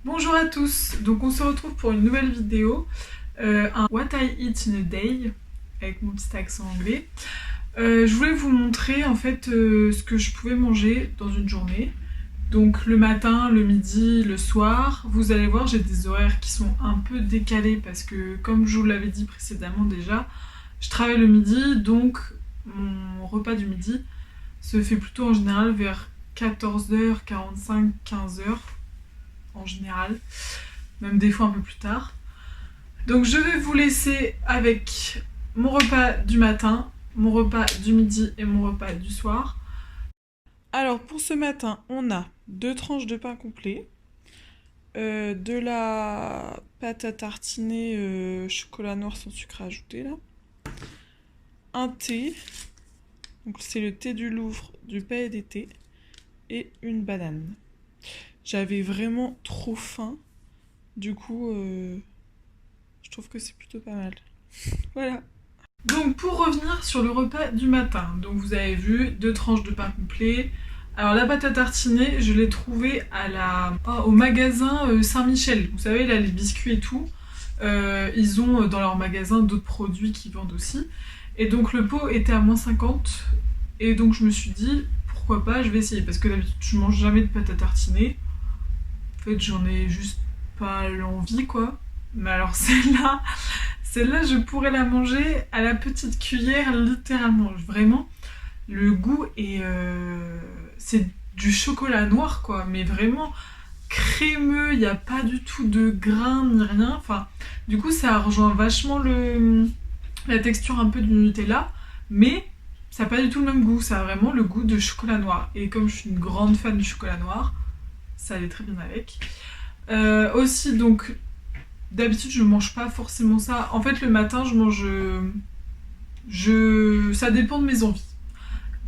Bonjour à tous, donc on se retrouve pour une nouvelle vidéo, un What I Eat in a Day, avec mon petit accent anglais. Je voulais vous montrer en fait ce que je pouvais manger dans une journée. Donc le matin, le midi, le soir. Vous allez voir, j'ai des horaires qui sont un peu décalés parce que comme je vous l'avais dit précédemment déjà, je travaille le midi, donc mon repas du midi se fait plutôt en général vers 14h45, 15h en général, même des fois un peu plus tard. Donc je vais vous laisser avec mon repas du matin, mon repas du midi et mon repas du soir. Alors pour ce matin, on a 2 tranches de pain complet, de la pâte à tartiner chocolat noir sans sucre ajouté là, un thé, donc c'est le thé du Louvre du Palais des Thés, et une banane. J'avais vraiment trop faim, du coup je trouve que c'est plutôt pas mal. Voilà. Donc pour revenir sur le repas du matin, donc vous avez vu 2 tranches de pain complet. Alors la pâte à tartiner, je l'ai trouvée au magasin Saint-Michel. Vous savez là les biscuits et tout, ils ont dans leur magasin d'autres produits qui vendent aussi. Et donc le pot était à -50 et donc je me suis dit pourquoi pas, je vais essayer parce que d'habitude je mange jamais de pâte à tartiner. En fait j'en ai juste pas l'envie quoi. Mais alors celle-là, je pourrais la manger à la petite cuillère, littéralement. Vraiment, le goût est... c'est du chocolat noir, quoi. Mais vraiment crémeux, il n'y a pas du tout de grains ni rien. Enfin, du coup, ça rejoint vachement la texture un peu du Nutella. Mais ça n'a pas du tout le même goût. Ça a vraiment le goût de chocolat noir. Et comme je suis une grande fan du chocolat noir, ça allait très bien avec. Aussi, donc... D'habitude, je mange pas forcément ça. En fait, le matin, je mange... Ça dépend de mes envies.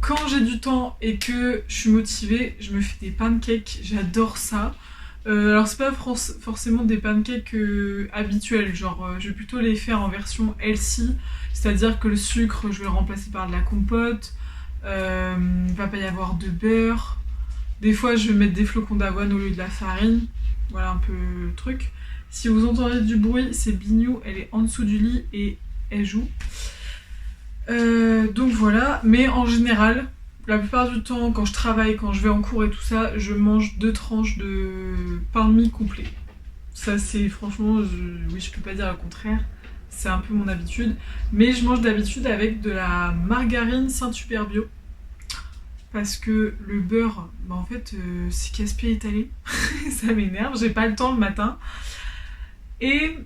Quand j'ai du temps et que je suis motivée, je me fais des pancakes. J'adore ça. Alors, c'est pas forcément des pancakes habituels. Genre, je vais plutôt les faire en version healthy. C'est-à-dire que le sucre, je vais le remplacer par de la compote. Il va pas y avoir de beurre. Des fois, je vais mettre des flocons d'avoine au lieu de la farine. Voilà un peu le truc. Si vous entendez du bruit, c'est Bignou, elle est en dessous du lit et elle joue. Donc voilà, mais en général, la plupart du temps, quand je travaille, quand je vais en cours et tout ça, je mange 2 tranches de pain de mie complet. Ça c'est franchement, oui je peux pas dire le contraire, c'est un peu mon habitude. Mais je mange d'habitude avec de la margarine Saint-Hubert bio. Parce que le beurre, bah en fait, c'est casse-pied étalé. Ça m'énerve, j'ai pas le temps le matin. Et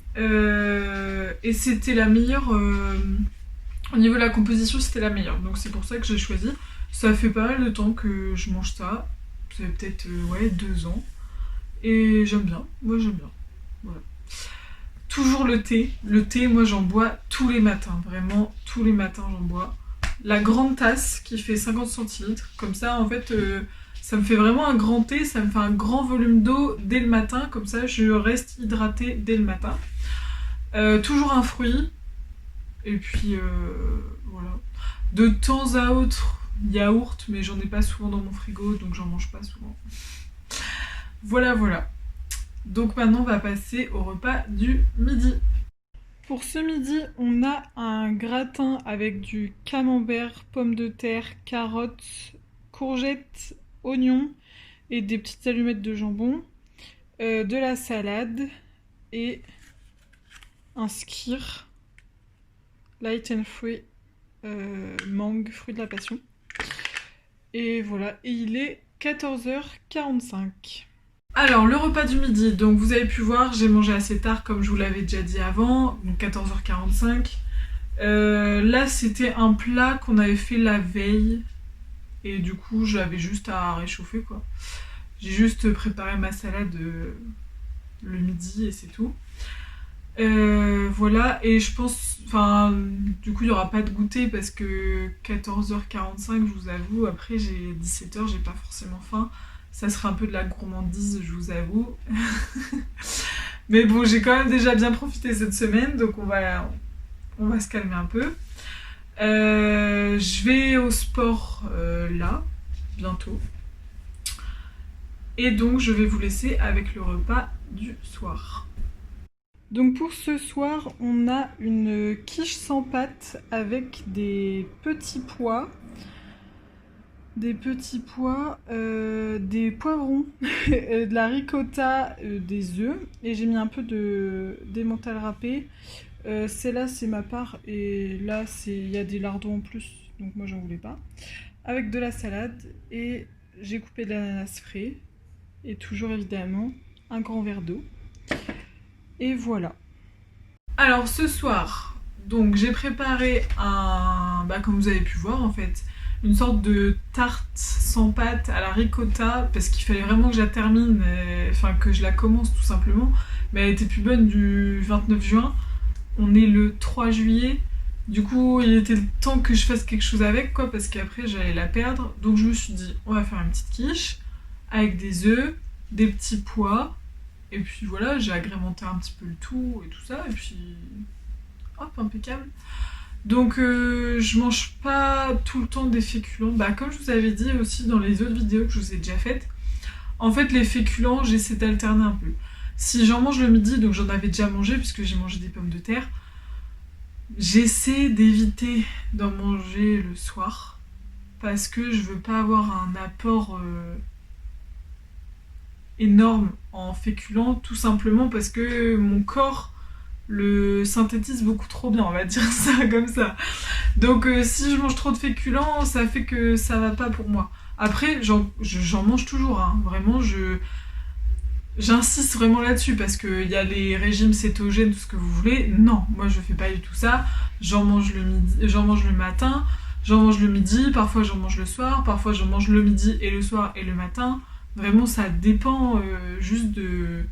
c'était la meilleure... au niveau de la composition, c'était la meilleure. Donc c'est pour ça que j'ai choisi. Ça fait pas mal de temps que je mange ça. Ça fait peut-être 2 ans. Et j'aime bien. Moi j'aime bien. Voilà. Toujours le thé. Le thé, moi j'en bois tous les matins. Vraiment, tous les matins j'en bois. La grande tasse qui fait 50 centilitres. Comme ça, en fait... ça me fait vraiment un grand thé, ça me fait un grand volume d'eau dès le matin, comme ça je reste hydratée dès le matin. Toujours un fruit, et puis voilà. De temps à autre, yaourt, mais j'en ai pas souvent dans mon frigo, donc j'en mange pas souvent. Voilà, voilà. Donc maintenant on va passer au repas du midi. Pour ce midi, on a un gratin avec du camembert, pommes de terre, carottes, courgettes, oignons et des petites allumettes de jambon, de la salade et un skyr light and free mangue, fruit de la passion. Et voilà, et il est 14h45. Alors le repas du midi, donc vous avez pu voir, j'ai mangé assez tard comme je vous l'avais déjà dit avant, donc 14h45. Là c'était un plat qu'on avait fait la veille. Et du coup, j'avais juste à réchauffer quoi. J'ai juste préparé ma salade le midi et c'est tout. Voilà, et je pense... Enfin, du coup, il n'y aura pas de goûter parce que 14h45, je vous avoue, après j'ai 17h, j'ai pas forcément faim. Ça serait un peu de la gourmandise, je vous avoue. Mais bon, j'ai quand même déjà bien profité cette semaine, donc on va se calmer un peu. Je vais au sport là, bientôt. Et donc je vais vous laisser avec le repas du soir. Donc pour ce soir, on a une quiche sans pâte avec des petits pois, des poivrons, de la ricotta, des œufs, et j'ai mis un peu d'emmental râpé. Celle-là c'est ma part, et là il y a des lardons en plus, donc moi j'en voulais pas. Avec de la salade, et j'ai coupé de l'ananas frais, et toujours évidemment un grand verre d'eau. Et voilà. Alors ce soir, donc j'ai préparé comme vous avez pu voir en fait, une sorte de tarte sans pâte à la ricotta, parce qu'il fallait vraiment que je la termine, que je la commence tout simplement, mais elle était plus bonne du 29 juin, on est le 3 juillet, du coup il était le temps que je fasse quelque chose avec quoi, parce qu'après j'allais la perdre, donc je me suis dit on va faire une petite quiche, avec des œufs, des petits pois, et puis voilà, j'ai agrémenté un petit peu le tout et tout ça, et puis hop, impeccable. Donc je mange pas tout le temps des féculents, comme je vous avais dit aussi dans les autres vidéos que je vous ai déjà faites. En fait les féculents, j'essaie d'alterner un peu. Si j'en mange le midi, donc j'en avais déjà mangé puisque j'ai mangé des pommes de terre, j'essaie d'éviter d'en manger le soir parce que je veux pas avoir un apport énorme en féculents, tout simplement parce que mon corps le synthétise beaucoup trop bien, on va dire ça comme ça. Donc si je mange trop de féculents, ça fait que ça va pas pour moi. Après, j'en mange toujours, hein. Vraiment, j'insiste vraiment là-dessus parce qu'il y a les régimes cétogènes, tout ce que vous voulez. Non, moi je fais pas du tout ça. J'en mange le midi, j'en mange le matin, j'en mange le midi, parfois j'en mange le soir, parfois j'en mange le midi et le soir et le matin. Vraiment, ça dépend juste de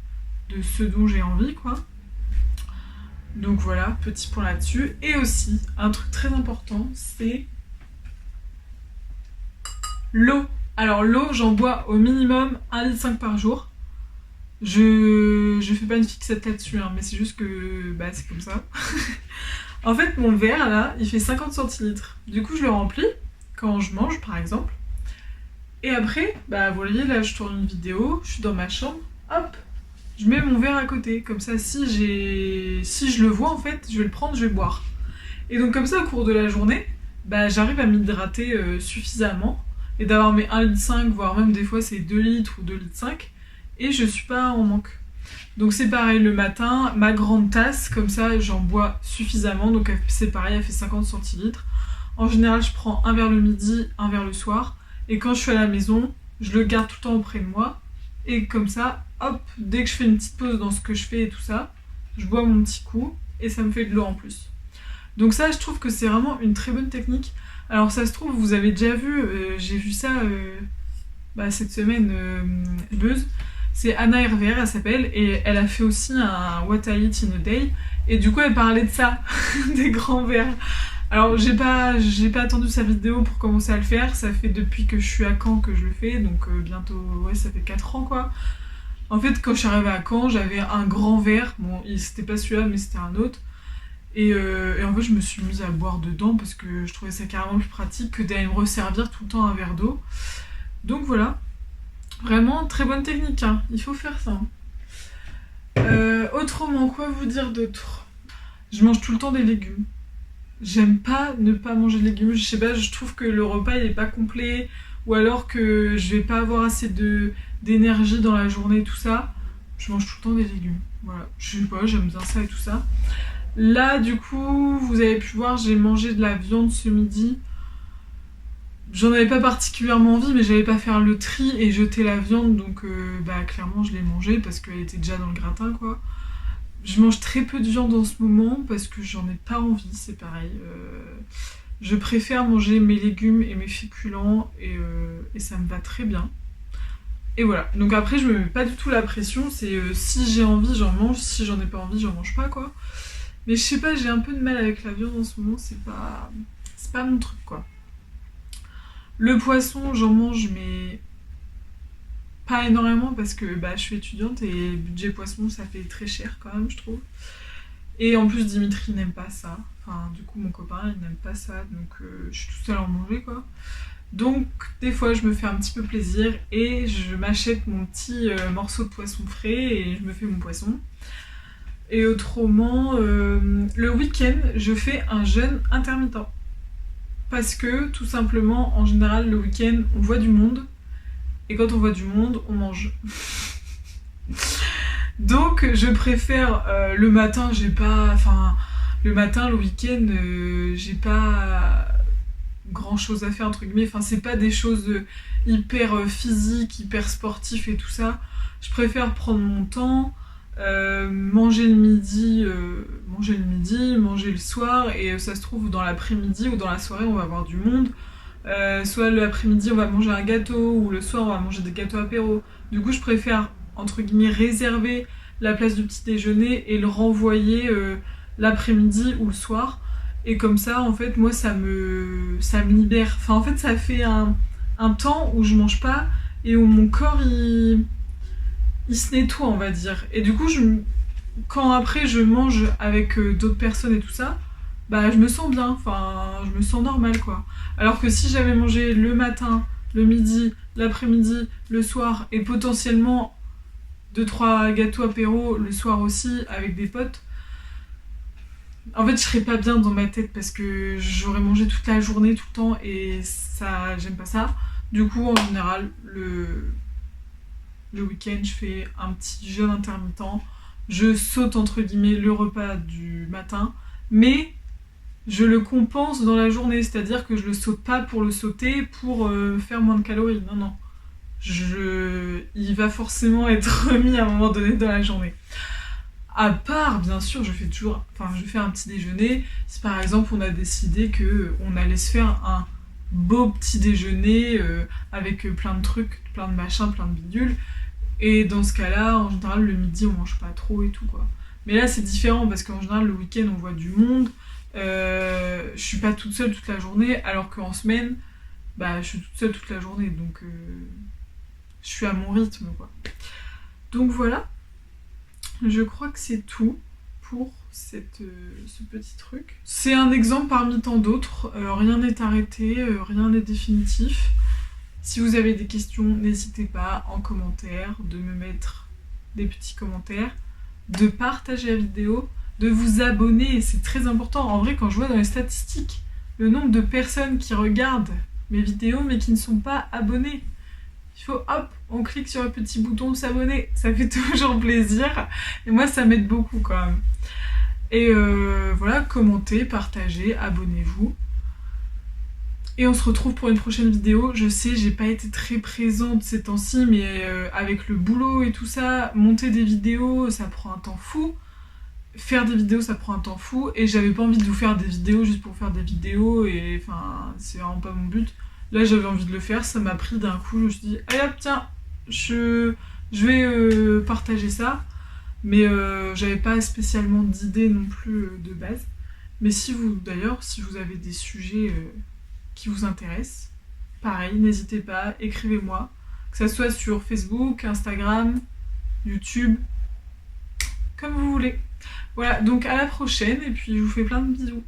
ce dont j'ai envie, quoi. Donc voilà, petit point là-dessus. Et aussi, un truc très important, c'est l'eau. Alors l'eau, j'en bois au minimum 1,5 litre par jour. Je fais pas une fixette là-dessus, hein, mais c'est juste que c'est comme ça. En fait, mon verre, là, il fait 50 centilitres. Du coup, je le remplis quand je mange, par exemple. Et après, vous voyez, là, je tourne une vidéo, je suis dans ma chambre, hop, je mets mon verre à côté. Comme ça, si je le vois, en fait, je vais le prendre, je vais boire. Et donc, comme ça, au cours de la journée, j'arrive à m'hydrater suffisamment et d'avoir mes 1,5 litre, voire même des fois, c'est 2 litres ou 2,5 litres. Et je suis pas en manque. Donc c'est pareil le matin, ma grande tasse, comme ça j'en bois suffisamment, donc c'est pareil, elle fait 50 centilitres. En général je prends un verre le midi, un verre le soir, et quand je suis à la maison, je le garde tout le temps auprès de moi, et comme ça, hop, dès que je fais une petite pause dans ce que je fais et tout ça, je bois mon petit coup, et ça me fait de l'eau en plus. Donc ça je trouve que c'est vraiment une très bonne technique. Alors ça se trouve, vous avez déjà vu, j'ai vu ça cette semaine, Buzz. C'est Anna Hervé, elle s'appelle, et elle a fait aussi un What I Eat in a Day, et du coup elle parlait de ça, des grands verres. Alors j'ai pas attendu sa vidéo pour commencer à le faire, ça fait depuis que je suis à Caen que je le fais, donc bientôt, ouais ça fait 4 ans quoi. En fait quand je suis arrivée à Caen, j'avais un grand verre, bon c'était pas celui-là mais c'était un autre, et en fait je me suis mise à boire dedans parce que je trouvais ça carrément plus pratique que d'aller me resservir tout le temps un verre d'eau. Donc voilà. Vraiment, très bonne technique, hein. Il faut faire ça. Autrement, quoi vous dire d'autre? Je mange tout le temps des légumes. J'aime pas ne pas manger de légumes. Je sais pas, je trouve que le repas il est pas complet, ou alors que je vais pas avoir assez d'énergie dans la journée, tout ça. Je mange tout le temps des légumes. Voilà, je sais pas, j'aime bien ça et tout ça. Là, du coup, vous avez pu voir, j'ai mangé de la viande ce midi. J'en avais pas particulièrement envie, mais j'allais pas faire le tri et jeter la viande, donc clairement je l'ai mangée parce qu'elle était déjà dans le gratin quoi. Je mange très peu de viande en ce moment parce que j'en ai pas envie, c'est pareil. Je préfère manger mes légumes et mes féculents et ça me va très bien. Et voilà, donc après je me mets pas du tout la pression, c'est si j'ai envie j'en mange, si j'en ai pas envie j'en mange pas quoi. Mais je sais pas, j'ai un peu de mal avec la viande en ce moment, c'est pas mon truc quoi. Le poisson, j'en mange, mais pas énormément parce que je suis étudiante et budget poisson, ça fait très cher quand même, je trouve. Et en plus, Dimitri n'aime pas ça. Enfin, du coup, mon copain, il n'aime pas ça, donc je suis toute seule à en manger, quoi. Donc des fois je me fais un petit peu plaisir et je m'achète mon petit morceau de poisson frais et je me fais mon poisson. Et autrement, le week-end, je fais un jeûne intermittent. Parce que tout simplement, en général, le week-end, on voit du monde. Et quand on voit du monde, on mange. Donc je préfère le matin, j'ai pas... Enfin, le matin, le week-end, j'ai pas grand chose à faire entre guillemets, enfin c'est pas des choses hyper physiques, hyper sportifs et tout ça. Je préfère prendre mon temps, manger le midi, manger le soir, et ça se trouve dans l'après-midi ou dans la soirée on va avoir du monde. Soit l'après-midi on va manger un gâteau, ou le soir on va manger des gâteaux apéro. Du coup je préfère entre guillemets réserver la place du petit déjeuner et le renvoyer l'après-midi ou le soir. Et comme ça, en fait, moi, ça me libère. Enfin, en fait, ça fait un temps où je mange pas et où mon corps, il se nettoie, on va dire. Et du coup, quand après je mange avec d'autres personnes et tout ça, bah, je me sens bien. Enfin, je me sens normale, quoi. Alors que si j'avais mangé le matin, le midi, l'après-midi, le soir, et potentiellement 2-3 gâteaux apéro le soir aussi avec des potes, en fait, je serais pas bien dans ma tête parce que j'aurais mangé toute la journée, tout le temps, et ça, j'aime pas ça. Du coup, en général, le week-end, je fais un petit jeûne intermittent. Je saute entre guillemets le repas du matin, mais je le compense dans la journée, c'est-à-dire que je le saute pas pour le sauter pour faire moins de calories. Non, non. Il va forcément être remis à un moment donné dans la journée. À part, bien sûr, je fais un petit déjeuner. Si par exemple on a décidé que on allait se faire un beau petit déjeuner avec plein de trucs, plein de machins, plein de bidules. Et dans ce cas-là, en général, le midi on mange pas trop et tout quoi. Mais là c'est différent parce qu'en général le week-end on voit du monde. Je suis pas toute seule toute la journée, alors qu'en semaine, bah je suis toute seule toute la journée, donc je suis à mon rythme quoi. Donc voilà. Je crois que c'est tout pour ce petit truc. C'est un exemple parmi tant d'autres. Rien n'est arrêté, rien n'est définitif. Si vous avez des questions, n'hésitez pas en commentaire de me mettre des petits commentaires, de partager la vidéo, de vous abonner. C'est très important. En vrai, quand je vois dans les statistiques le nombre de personnes qui regardent mes vidéos mais qui ne sont pas abonnées, il faut, hop, on clique sur le petit bouton s'abonner, ça fait toujours plaisir, et moi ça m'aide beaucoup quand même. Et voilà, commentez, partagez, abonnez-vous. Et on se retrouve pour une prochaine vidéo. Je sais, j'ai pas été très présente ces temps-ci, mais avec le boulot et tout ça, monter des vidéos, ça prend un temps fou. Faire des vidéos, ça prend un temps fou, et j'avais pas envie de vous faire des vidéos juste pour faire des vidéos, et enfin, c'est vraiment pas mon but. Là, j'avais envie de le faire, ça m'a pris d'un coup, je me suis dit, allez hop, tiens, je vais partager ça. Mais j'avais pas spécialement d'idées non plus de base. Mais si vous avez des sujets qui vous intéressent, pareil, n'hésitez pas, écrivez-moi. Que ça soit sur Facebook, Instagram, YouTube, comme vous voulez. Voilà, donc à la prochaine, et puis je vous fais plein de bisous.